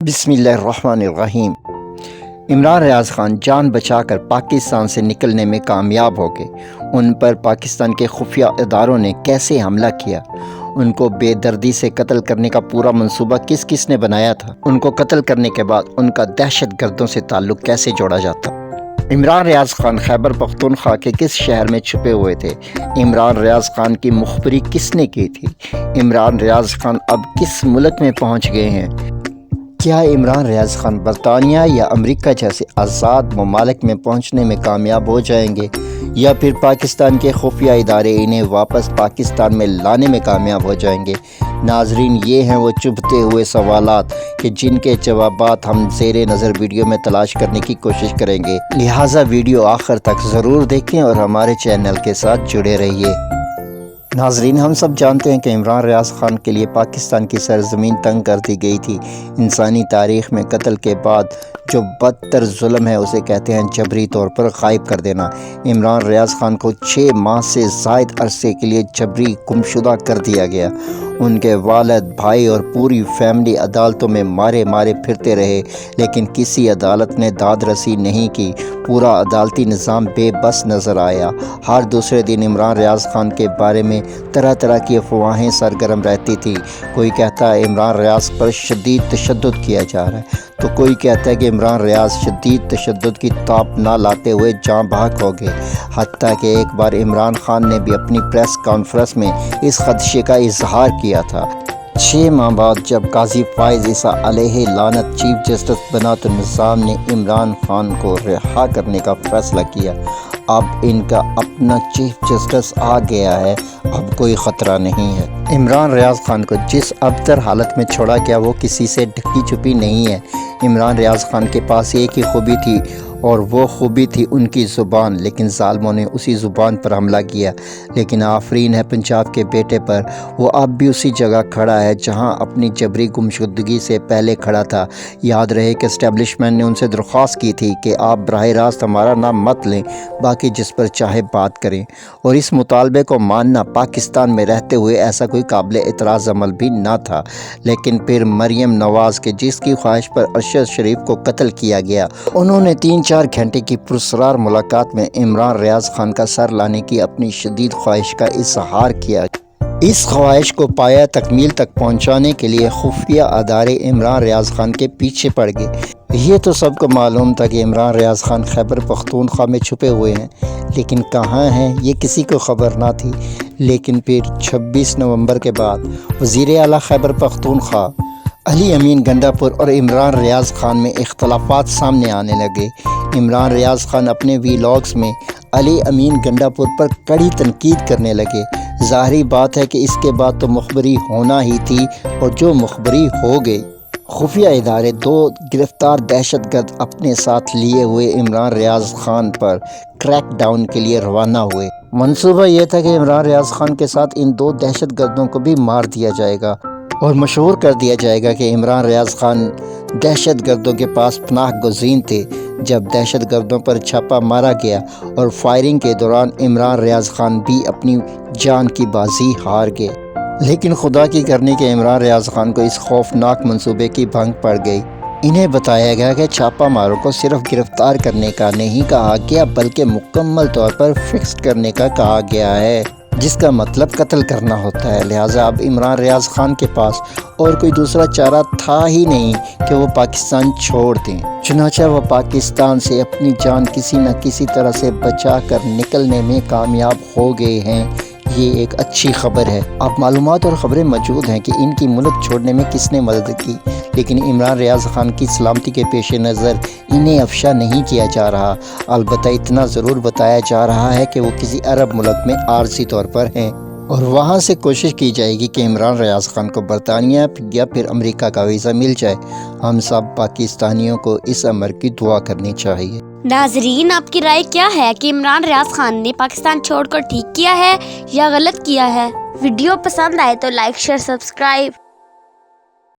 बिस्मिल्लाहिर्रहमानिर्रहीम। इमरान रियाज़ ख़ान जान बचाकर पाकिस्तान से निकलने में कामयाब हो गए। उन पर पाकिस्तान के खुफिया इदारों ने कैसे हमला किया, उनको बेदर्दी से कत्ल करने का पूरा मंसूबा किस किस ने बनाया था, उनको कत्ल करने के बाद उनका दहशत गर्दों से ताल्लुक़ कैसे जोड़ा जाता। इमरान रियाज़ ख़ान खैबर पख्तूनख्वा के किस शहर में छुपे हुए थे, इमरान रियाज़ ख़ान की मुखबरी किसने की थी, इमरान रियाज़ ख़ान अब किस मुल्क में पहुँच गए हैं, क्या इमरान रियाज़ ख़ान बरतानिया या अमेरिका जैसे आज़ाद ममालिक में पहुंचने में कामयाब हो जाएंगे, या फिर पाकिस्तान के खुफिया इदारे इन्हें वापस पाकिस्तान में लाने में कामयाब हो जाएंगे। नाजरीन, ये हैं वो चुभते हुए सवालात कि जिनके जवाबात हम ज़ेरे नज़र वीडियो में तलाश करने की कोशिश करेंगे। लिहाजा वीडियो आखिर तक ज़रूर देखें और हमारे चैनल के साथ जुड़े रहिए। नाजरीन, हम सब जानते हैं कि इमरान रियाज़ ख़ान के लिए पाकिस्तान की सरज़मीन तंग कर दी गई थी। इंसानी तारीख़ में कत्ल के बाद जो बदतर जुल्म है उसे कहते हैं जबरी तौर पर गायब कर देना। इमरान रियाज़ ख़ान को 6 माह से ज़ायद अरसे के लिए जबरी गुमशुदा कर दिया गया। उनके वालिद, भाई और पूरी फैमिली अदालतों में मारे मारे फिरते रहे, लेकिन किसी अदालत ने दाद रसी नहीं की। पूरा अदालती निज़ाम बेबस नज़र आया। हर दूसरे दिन इमरान रियाज़ ख़ान के बारे में तरह तरह की अफवाहें सरगर्म रहती थी। कोई कहता है इमरान रियाज़ पर शदीद तशद्दुद किया जा रहा है, तो कोई कहता है कि इमरान रियाज़ शदीद तशद्दुद की ताप ना लाते हुए जाँ बहक हो गए। हत्ता कि एक बार इमरान ख़ान ने भी अपनी प्रेस कॉन्फ्रेंस में इस खदशे का इजहार किया था। 6 माह बाद जब काजी फ़ाइज़ ईसा अलैहि लानत चीफ जस्टिस बना तो निज़ाम ने इमरान ख़ान को रिहा करने का फ़ैसला किया। अब इनका अपना चीफ जस्टिस आ गया है, अब कोई ख़तरा नहीं है। इमरान रियाज़ ख़ान को जिस अबतर हालत में छोड़ा गया वो किसी से ढकी छुपी नहीं है। इमरान रियाज़ ख़ान के पास एक ही खूबी थी और वो खूबी थी उनकी ज़ुबान, लेकिन ज़ालिमों ने उसी ज़ुबान पर हमला किया। लेकिन आफरीन है पंजाब के बेटे पर, वो अब भी उसी जगह खड़ा है जहां अपनी जबरी गुमशुदगी से पहले खड़ा था। याद रहे कि इस्टेब्लिशमेंट ने उनसे दरख्वास्त की थी कि आप बराह रास्त हमारा नाम मत लें, बाकी जिस पर चाहे बात करें, और इस मुतालबे को मानना पाकिस्तान में रहते हुए ऐसा कोई काबिल एतराज़ अमल भी ना था। लेकिन फिर मरियम नवाज़ के जिसकी ख्वाहिश पर अरशद शरीफ को कत्ल किया गया, उन्होंने 3-4 घंटे की पुरस्रार मुलाकात में इमरान रियाज़ ख़ान का सर लाने की अपनी शदीद ख्वाहिश का इजहार किया। इस ख्वाहिश को पाया तकमील तक पहुँचाने के लिए खुफिया अदारे इमरान रियाज़ ख़ान के पीछे पड़ गए। ये तो सबको मालूम था कि इमरान रियाज़ ख़ान खैबर पख्तूनख्वा में छुपे हुए हैं, लेकिन कहाँ हैं ये किसी को ख़बर ना थी। लेकिन फिर 26 नवंबर के बाद वज़ीर आला खैबर पख्तूनख्वा अली अमीन गंडापुर और इमरान रियाज़ ख़ान में इख्तलाफात सामने आने लगे। इमरान रियाज़ ख़ान अपने वीलॉग्स में अली अमीन गंडापुर पर कड़ी तनकीद करने लगे। ज़ाहिरी बात है कि इसके बाद तो मुखबरी होना ही थी, और जो मुखबरी हो गई। खुफिया इदारे 2 गिरफ्तार दहशतगर्द अपने साथ लिए हुए इमरान रियाज़ ख़ान पर क्रैक डाउन के लिए रवाना हुए। मंसूबा यह था कि इमरान रियाज़ ख़ान के साथ इन 2 दहशतगर्दों को भी मार दिया जाएगा और मशहूर कर दिया जाएगा कि इमरान रियाज़ ख़ान दहशतगर्दों के पास पनाह गुज़ीन थे। जब दहशतगर्दों पर छापा मारा गया और फायरिंग के दौरान इमरान रियाज़ ख़ान भी अपनी जान की बाजी हार गए, लेकिन खुदा की करनी के इमरान रियाज़ ख़ान को इस खौफनाक मंसूबे की भंग पड़ गई। इन्हें बताया गया कि छापा मारों को सिर्फ गिरफ्तार करने का नहीं कहा गया, बल्कि मुकम्मल तौर पर फिक्स करने का कहा गया है, जिसका मतलब कत्ल करना होता है। लिहाजा अब इमरान रियाज़ ख़ान के पास और कोई दूसरा चारा था ही नहीं कि वो पाकिस्तान छोड़ दें। चुनांचे वो पाकिस्तान से अपनी जान किसी न किसी तरह से बचा कर निकलने में कामयाब हो गए हैं। ये एक अच्छी खबर है। अब मालूमात और ख़बरें मौजूद हैं कि इनकी मुल्क छोड़ने में किसने मदद की, लेकिन इमरान रियाज़ ख़ान की सलामती के पेश नज़र इन्हें अफशा नहीं किया जा रहा। अलबत्ता इतना ज़रूर बताया जा रहा है कि वो किसी अरब मुल्क में आर्जी तौर पर हैं, और वहाँ से कोशिश की जाएगी कि इमरान रियाज़ ख़ान को बरतानिया या फिर अमेरिका का वीज़ा मिल जाए। हम सब पाकिस्तानियों को इस अमर की दुआ करनी चाहिए। नाजरीन, आपकी राय क्या है कि इमरान रियाज़ ख़ान ने पाकिस्तान छोड़कर ठीक किया है या गलत किया है? वीडियो पसंद आए तो लाइक, शेयर, सब्सक्राइब